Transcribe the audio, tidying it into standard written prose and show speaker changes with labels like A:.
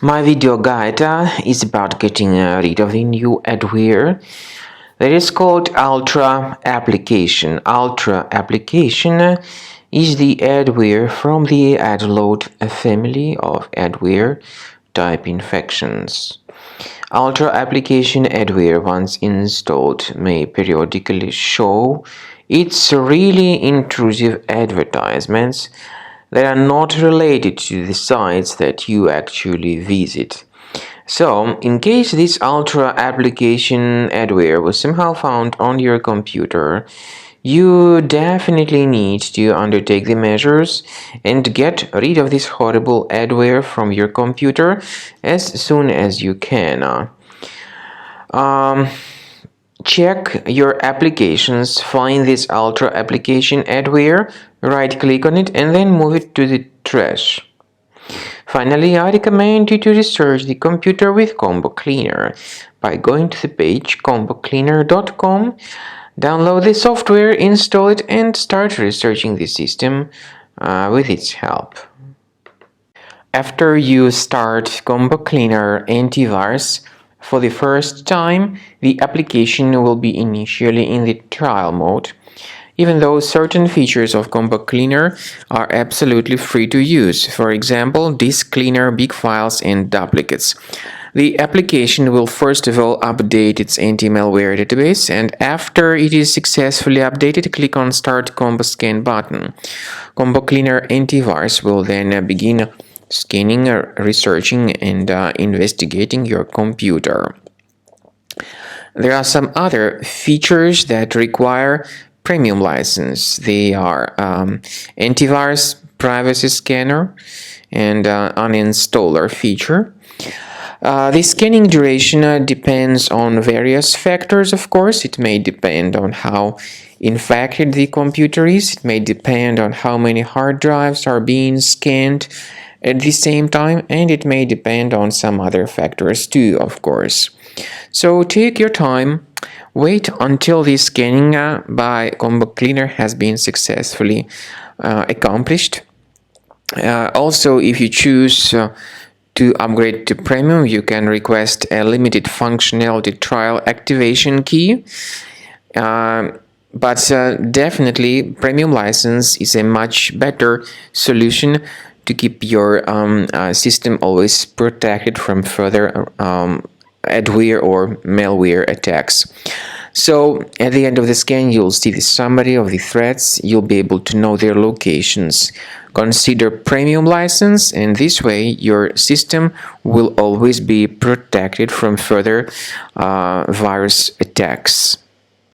A: My video guide is about getting rid of the new adware that is called UltraApplication. UltraApplication is the adware from the adload family of adware type infections. UltraApplication adware, once installed, may periodically show its really intrusive advertisements that are not related to the sites that you actually visit. So, in case this UltraApplication adware was somehow found on your computer, you definitely need to undertake the measures and get rid of this horrible adware from your computer as soon as you can. Check your applications, find this UltraApplication adware, right click on it and then move it to the trash. Finally, I recommend you to research the computer with Combo Cleaner by going to the page combocleaner.com, download the software, install it, and start researching the system with its help. After you start Combo Cleaner antivirus for the first time, the application will be initially in the trial mode, even though certain features of Combo Cleaner are absolutely free to use. For example, disk cleaner, big files, and duplicates. The application will first of all update its anti-malware database, and after it is successfully updated, click on Start Combo Scan button. Combo Cleaner antivirus will then begin scanning, researching, and investigating your computer. There are some other features that require premium license. They are antivirus, privacy scanner, and uninstaller feature. The scanning duration depends on various factors, of course. It may depend on how infected the computer is. It may depend on how many hard drives are being scanned at the same time, and it may depend on some other factors too, of course. So take your time, wait until the scanning by Combo Cleaner has been successfully accomplished. Also, if you choose to upgrade to premium, you can request a limited functionality trial activation key. But definitely, premium license is a much better solution to keep your system always protected from further adware or malware attacks. So at the end of the scan, you'll see the summary of the threats. You'll be able to know their locations. Consider premium license, and this way your system will always be protected from further virus attacks.